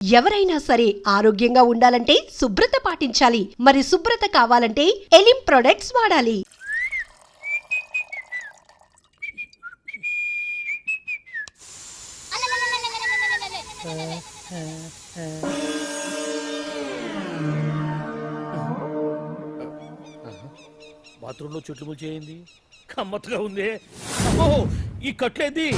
ఎవరైనా సరే ఆరోగ్యంగా ఉండాలంటే శుభ్రత పాటించాలి. మరి శుభ్రత కావాలంటే ఎలిం ప్రొడక్ట్స్ వాడాలి. బాత్రూంలో చెట్లు ముల్చేయింది, కమ్మత్తుగా ఉంది. అమ్మో, ఈ కట్లేంది?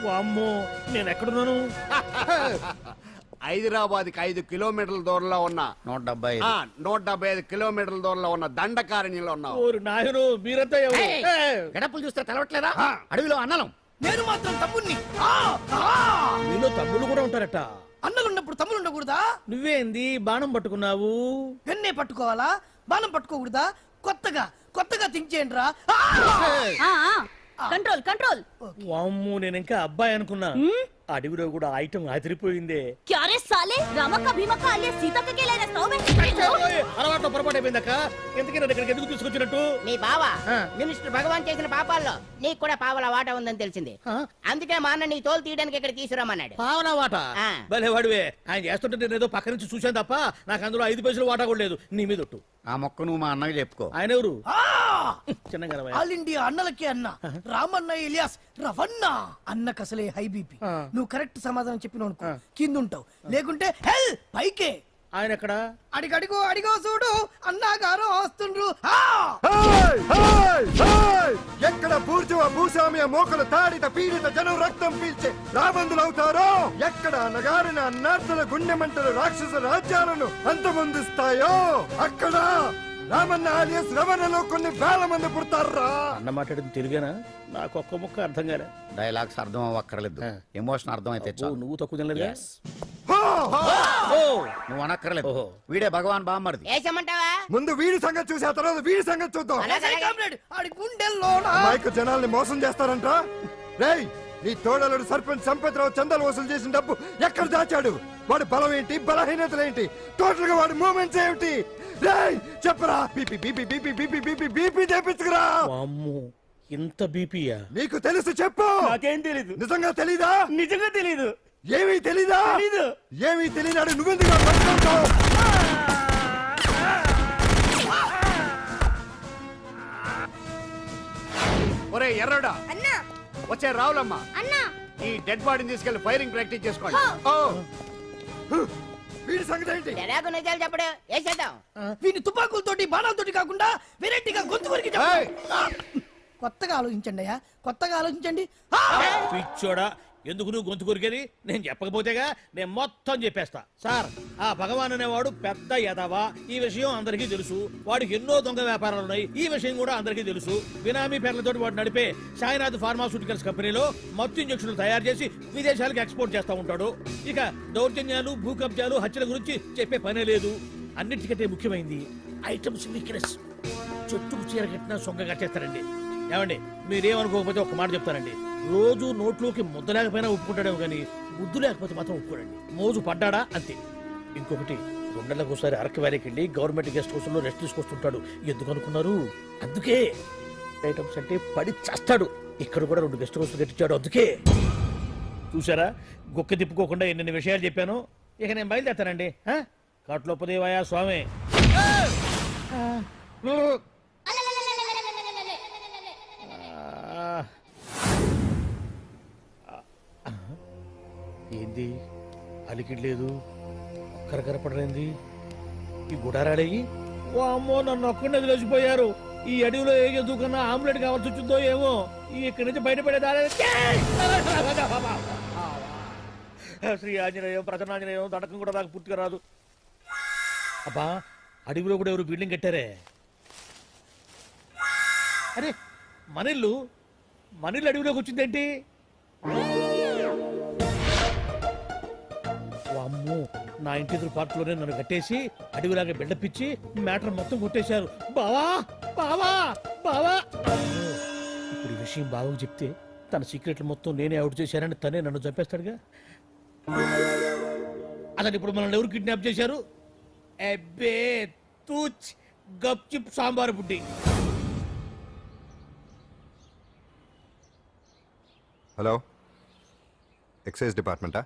వామ్మో, నేను ఎక్కడున్నాను? హైదరాబాద్కి 5 కిలోమీటర్ల దూరంలో ఉన్న 175 కిలోమీటర్ల దూరంలో ఉన్న దండకారణ్యంలో ఉన్నావు. ఓరు నాయను, మీరంతా ఎవరు? గడపలు చూస్తే తెలవట్లేదా? అడవిలో అన్నలం. నేను మాత్రం తమ్ముణ్ణి. మీలో తమ్ముళ్ళు కూడా ఉంటారట. అన్నలున్నప్పుడు తమ్ముడు ఉండకూడదా? నువ్వేంది బాణం పట్టుకున్నావు? వెన్నే పట్టుకోవాలా, బాణం పట్టుకోకూడదా? కొత్తగా థింక్ చేయండి రా. Control control. వామ్మో, నేను ఇంకా అబ్బాయి అనుకున్నా. అడవిలో కూడా ఐటమ్ అదిరిపోయిందే. क्या रे साले, रामक्का भीमक्का alias सीतक्का के लाइन रास्ता में అలవాటు పొరపాటు అయిపోయిందక్క. ఎందుకని ఇక్కడికి ఎందుకు తీసుకొచ్చినట్టు? మీ బావా మినిస్టర్ భగవాన్ చేసిన పాపాల్లో నీకు కూడా పావల వాటా ఉందని తెలిసింది. అందుకే మా అన్న నీ తోలు తీయడానికి ఇక్కడ తీసుకురామన్నాడు. పావలా వాటా? భలే వాడివే. ఆయన చేస్తుంటే నేను ఏదో పక్క నుంచి చూశాను తప్ప నాకు అందులో 5 పైసలు వాటా కూడా లేదు. నీ మీద ఒట్టు. ఆ మొక్క నువ్వు మా అన్నకి చెప్పుకో. ఆయన ఎవరు? చిన్నగా ఆల్ ఇండియా అన్నలకి అన్న రామన్న ఇలియాస్ రవన్న. అన్నకు అసలే హై బీపీ. నువ్వు కరెక్ట్ సమాధానం చెప్పినావు అనుకో కింద ఉంటావు, లేకుంటే హెల్ పైకే. ఆయన ఎక్కడ? అడిగో చూడు, అన్నగారు వస్తుండ్రు. ఎక్కడ బూర్జువ భూస్వామ్య మోకలు తాడిత పీడిత జనం రక్తం పీల్చే రాబందులవుతారో, ఎక్కడ నగారిన అన్నార్థుల గుండె మంటలు రాక్షస రాజ్యాలను అంతమొందిస్తాయో, అక్కడ రామన్న ఆలియస్ రవణలో కొన్ని వేల మంది పుడతారా. అన్న మాట్లాడింది తెలుగేనా? నాకు ఒక్క ముక్క అర్థం కాలే. డైలాగ్స్ అర్థం అవ్వక్కర్లేదు, ఎమోషన్ అర్థం అయితే నువ్వు తక్కువ తినలేదా? నువ్వు అనక్కర్లేదు. వీడే భగవాన్ బామ్మర్ది. వేసమంటావా? ముందు వీడి సంగతి చూసి ఆ తర్వాత వీడి సంగతి చూద్దాం. ఆడి గుండెల్లో మైకు జనాల్ని మోసం చేస్తారంట. రేయ్, నీ తోడలుడు సర్పంచ్ సంపత్రావు చందాలు వసూలు చేసిన డబ్బు ఎక్కడ దాచాడు? వాడి బలం ఏంటి, బలహీనతలు ఏంటి, టోటల్ గా వాడి మూమెంట్స్ ఏమిటి? రేయ్ చెప్పరా. BP BP BP BP BP BP తెప్పించుకురా. అమ్మో, ఇంత బీపీయా? నీకు తెలుసు చెప్పు. నాకేం తెలీదు. నిజంగా తెలీదా? నిజంగా తెలీదు. ఏమీ తెలీదా? తెలీదు. ఏమీ తెలియనాడు నువ్వెందుకు పట్టుకుంటావు? ఒరే ఎర్రడా, వచ్చే రావులమ్మ, ఈ డెడ్ బాడీని తీసుకెళ్లి ఫైరింగ్ ప్రాక్టీస్ చేసుకోండి. వీడి సంగతి ఏంటి? ఎలాగో నిజాలు చెప్పడు, వేసేద్దాం. వీని తుపాకులతోటి బాణాలతోటి కాకుండా వెరైటీగా గొంతు వరకు కొత్తగా ఆలోచించండి అయ్యా, కొత్తగా ఆలోచించండి. పిచ్చోడా, ఎందుకు నువ్వు గొంతు కొరికేది? నేను చెప్పకపోతేగా నేను మొత్తం చెప్పేస్తా. సార్, ఆ భగవాన్ అనేవాడు పెద్ద యదవా, ఈ విషయం అందరికీ తెలుసు. వాడికి ఎన్నో దొంగ వ్యాపారాలు ఉన్నాయి, ఈ విషయం కూడా అందరికీ తెలుసు. బినామీ పేర్లతోటి వాడు నడిపే సాయినాథ్ ఫార్మాస్యూటికల్స్ కంపెనీలో మత్తు ఇంజక్షన్లు తయారు చేసి విదేశాలకు ఎక్స్పోర్ట్ చేస్తా ఉంటాడు. ఇక దౌర్జన్యాలు, భూ కబ్జాలు, హత్యల గురించి చెప్పే పనే లేదు. అన్నిటికంటే ముఖ్యమైంది ఐటమ్స్ వీక్నెస్. చెట్టుకు చీర కట్టినా సొంగ కట్టేస్తారండి. ఏమండి, మీరేమనుకోకపోతే ఒక మాట చెప్తానండి. రోజు నోట్లోకి ముద్ద లేకపోయినా ఒప్పుకుంటాడేమో కానీ ముద్దు లేకపోతే మాత్రం ఒప్పుకోడండి. మోజు పడ్డాడా అంతే. ఇంకొకటి, 2 నెలలకు ఒకసారి అరకు వ్యాలీకి వెళ్ళి గవర్నమెంట్ గెస్ట్ హౌస్ లో రెస్ట్ తీసుకొస్తుంటాడు. ఎందుకు అనుకున్నారు? అందుకే. ఐటమ్స్ అంటే పడి చేస్తాడు. ఇక్కడ కూడా 2 గెస్ట్ హౌస్ కట్టించాడు. అందుకే. చూసారా, గుక్క తిప్పుకోకుండా ఎన్ని విషయాలు చెప్పాను. ఇక నేను బయలుదేరుతానండి. కాట్లోపదేవాయ స్వామి. ఏంది అలికిడ్ లేదు, ఒక్కరు కనపడలేంది. ఈ గుడారాడయ్యి ఓ అమ్మో, నన్ను ఒక్కడిని వదిలేసిపోయారు. ఈ అడవిలో ఏ ఎదుగుకన్నా ఆమ్లెట్ కావాల్సి వచ్చిందో ఏమో. ఇక్కడి నుంచి బయటపడేదా? శ్రీ ఆంజనేయం, ప్రసన్నాంజనేయం, దండకం కూడా నాకు పూర్తిగా రాదు. అబ్బా, అడవిలో కూడా ఎవరు బిల్డింగ్ కట్టారే. అరే, మనిల్లు అడవిలోకి వచ్చిందేంటి? అమ్మో, నా ఇంటి ఎదురు పార్కులోనే నన్ను కట్టేసి అడవిలాగా బిల్డపిచ్చి మ్యాటర్ మొత్తం కొట్టేశారు. బావా బావా బావా. ఇప్పుడు ఈ విషయం బావకు చెప్తే తన సీక్రెట్లు మొత్తం నేనే అవుట్ చేశానని తనే నన్ను చంపేస్తాడుగా. అతను ఇప్పుడు మనల్ని ఎవరు కిడ్నాప్ చేశారు? అబ్బే తూచ్ గప్ చిప్ సాంబార్ బుడ్డి. హలో, ఎక్సైజ్ డిపార్ట్మెంటా?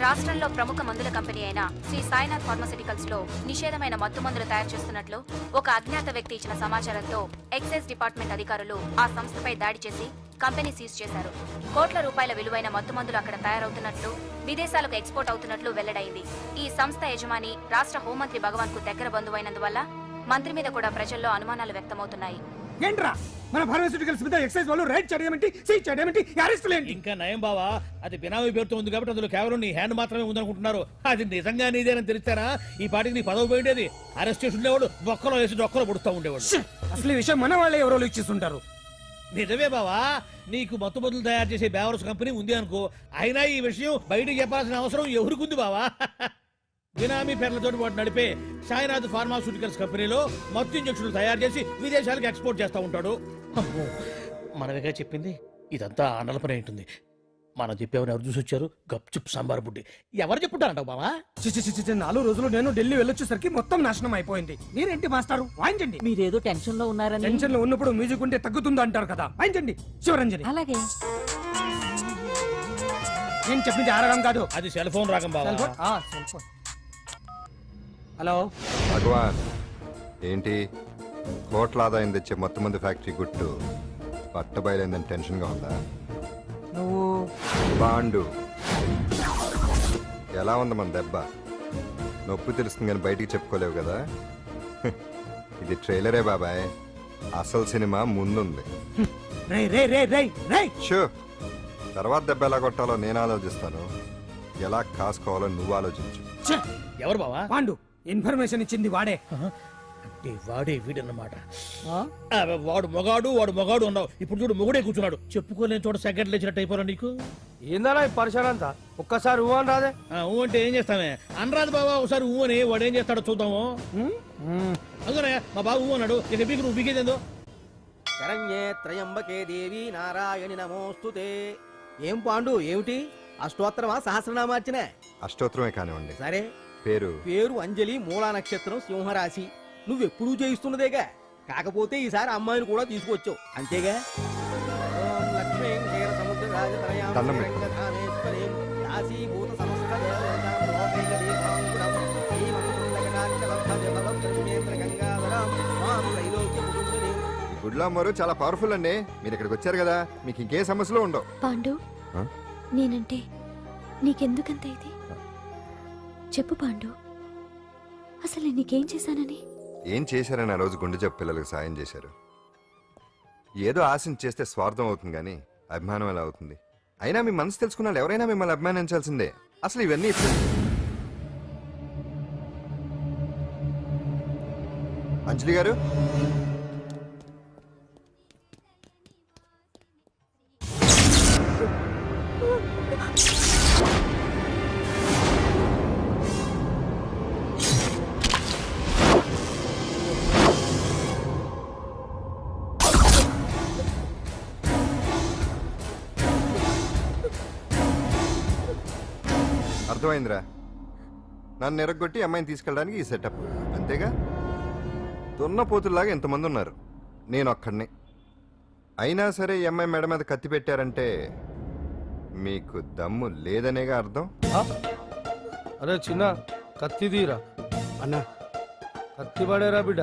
రాష్ట్రంలో ప్రముఖ మందుల కంపెనీ అయిన శ్రీ సాయినాథ్ ఫార్మాస్యూటికల్స్ లో నిషేధమైన మత్తు మందులు తయారు చేస్తున్నట్లు ఒక అజ్ఞాత వ్యక్తి ఇచ్చిన సమాచారంతో ఎక్సైజ్ డిపార్ట్మెంట్ అధికారులు ఆ సంస్థపై దాడి చేసి కంపెనీ సీజ్ చేశారు. కోట్ల రూపాయల విలువైన మత్తు మందులు అక్కడ తయారవుతున్నట్లు, విదేశాలకు ఎక్స్పోర్ట్ అవుతున్నట్లు వెల్లడైంది. ఈ సంస్థ యజమాని రాష్ట్ర హోంమంత్రి భగవాన్ కు దగ్గర బంధువైనందువల్ల మంత్రి మీద కూడా ప్రజల్లో అనుమానాలు వ్యక్తమవుతున్నాయి. ఏంట్రా మన ఫార్మాస్యూటికల్స్ మీద ఎక్సైజ్ వాళ్ళు రైడ్ చేయడమేంటి, సీజ్ చేయడమేంటి, అరెస్టులు ఏంటి? ఇంకా నయం బావా, అది బినామీ పేరుతో ఉంది కాబట్టి అందులో కేవలం నీ హ్యాండ్ మాత్రమే ఉందనుకుంటున్నారు. అది నిజంగా నీదేనని తెలిస్తారా ఈ పాటికి నీ పదవి పోయిండేది. అరెస్ట్ చేసి ఉండేవాడు, బొక్కలో వేసి డొక్కలో పుడుతూ ఉండేవాడు. అసలు ఈ విషయం మన వాళ్ళే ఎవరో ఇచ్చిస్తుంటారు. నిజమే బావా, నీకు మత్తు మందులు తయారు చేసే బేవర్స్ కంపెనీ ఉంది అనుకో, అయినా ఈ విషయం బయటకు చెప్పాల్సిన అవసరం ఎవరికుంది బావా? బినామీ పేర్లతో వాడు నడిపే సాయినాథ్ ఫార్మాస్యూటికల్స్ కంపెనీలో మత్తు ఇంజక్షన్లు తయారు చేసి విదేశాలకు ఎక్స్పోర్ట్ చేస్తూ ఉంటాడు. అమ్మో, మనమేగా చెప్పింది, ఇదంతా ఆండల పని ఉంటుంది. మనం చెప్పేవని ఎవరు చూసి వచ్చారు? గప్చుప్ సాంబార్ బుడ్డి. ఎవరు చెప్పుంటారంటావు బావా? చిచి 4 రోజులు నేను ఢిల్లీ వెళ్ళొచ్చేసరికి మొత్తం నాశనం అయిపోయింది. మీరేంటి మాస్టారు, వాయించండి. మీరేదో టెన్షన్ లో ఉన్నారని. టెన్షన్ లో ఉన్నప్పుడు మ్యూజిక్ ఉంటే తగ్గుతుందో అంటారు కదా, వాయించండి శివరంజని. అలాగే. నేను చెప్పింది ఆ రకం కాదు. అది సెల్ ఫోన్ రాగం బావా. Cell phone? Cell phone. Hello Bhagwan, ఏంటి కోట్ల ఆదాయం తెచ్చే మొత్తం మంది ఫ్యాక్టరీ గుట్టు పట్టబయలైందని టెన్షన్గా ఉందా? నువ్వు బాండు, ఎలా ఉంది మన దెబ్బ? నొప్పి తెలుస్తుంది కానీ బయటికి చెప్పుకోలేవు కదా. ఇది ట్రైలరే బాబాయ్, అసలు సినిమా ముందుంది. రే రే రే రే రే షో, తర్వాత దెబ్బ ఎలా కొట్టాలో నేను ఆలోచిస్తాను, ఎలా కాసుకోవాలో నువ్వు ఆలోచించు. ఛే! ఎవరు బావా? పాండు ఇన్ఫర్మేషన్ ఇచ్చింది వాడే. అంటే వాడే వీడన్నమాట. వాడు మొగాడు అన్నావు, ఇప్పుడు చూడు మొగుడే కూర్చున్నాడు. చెప్పుకోలేని చోట సెకండ్ లేచినట్టు అయిపోరా నీకు. ఏందన్నా ఈ పరిసరం అంతా? ఒక్కసారి ఊ అని రాదే. ఊ అంటే ఏం చేస్తామే? అనరాదు బాబా, ఒకసారి ఊ అని. వాడు ఏం చేస్తాడో చూద్దాము. అందుకనే మా బాబు ఊ అన్నాడు, ఇక బీకి నువ్వు బీకేదేందో. శరణ్యే త్రయంబకే దేవి నారాయణి నమోస్తుతే. ఏం పాండు, ఏమిటి అష్టోత్తరమా సహస్రనామార్చనే? అష్టోత్తరమే కానివ్వండి. సరే, పేరు అంజలి, మూలా నక్షత్రం, సింహరాశి. నువ్వెప్పుడూ చేయిస్తున్నదేగా, కాకపోతే ఈసారి అమ్మాయిని కూడా తీసుకొచ్చావు అంతేగా. ఓం లక్ష్మీం క్షీర సముద్ర రాజతనయాం దండం పెట్టు. శ్రీరంగధామేశ్వరీం దాసీభూత సమస్త దేవతాం లోకైక దీపాంకురం శ్రీమం కుండకటాక్షలబ్ధజలవం బ్రహ్మేంద్ర గంగాధరం మాం త్రైలోక్య కుటుంబినీం. ఈ గుడ్లా అమ్మవారు చాలా పవర్ఫుల్ అండి. మీరు ఇక్కడికి వచ్చారు కదా, మీకు ఇంకే సమస్యలు ఉండవు. పాండు, ఆ? నేనంటే నీకెందుకంత ఇది? చెప్పు పాండు, అసలు నేను నీకేం చేశానని? ఏం చేశారని ఆ రోజు గుండె జబ్బు పిల్లలకు సాయం చేశారు. ఏదో ఆశించి చేస్తే స్వార్థం అవుతుంది కానీ అభిమానం ఎలా అవుతుంది? అయినా మీ మనసు తెలుసుకున్న వాళ్ళు ఎవరైనా మిమ్మల్ని అభిమానించాల్సిందే. అసలు ఇవన్నీ ఇప్పుడు అంజలి గారు, అర్థమైందిరా? నన్ను ఎరగొట్టి అమ్మాయిని తీసుకెళ్ళడానికి ఈ సెటప్ అంతేగా. దున్నపోతుల్లాగా ఎంతమంది ఉన్నారు, నేను ఒక్కడిని. అయినా సరే ఈ అమ్మాయి మెడ మీద కత్తి పెట్టారంటే మీకు దమ్ము లేదనేగా అర్థం. అరే చిన్న కత్తి తీరా అన్నా కత్తి పడేరా బిడ్డ.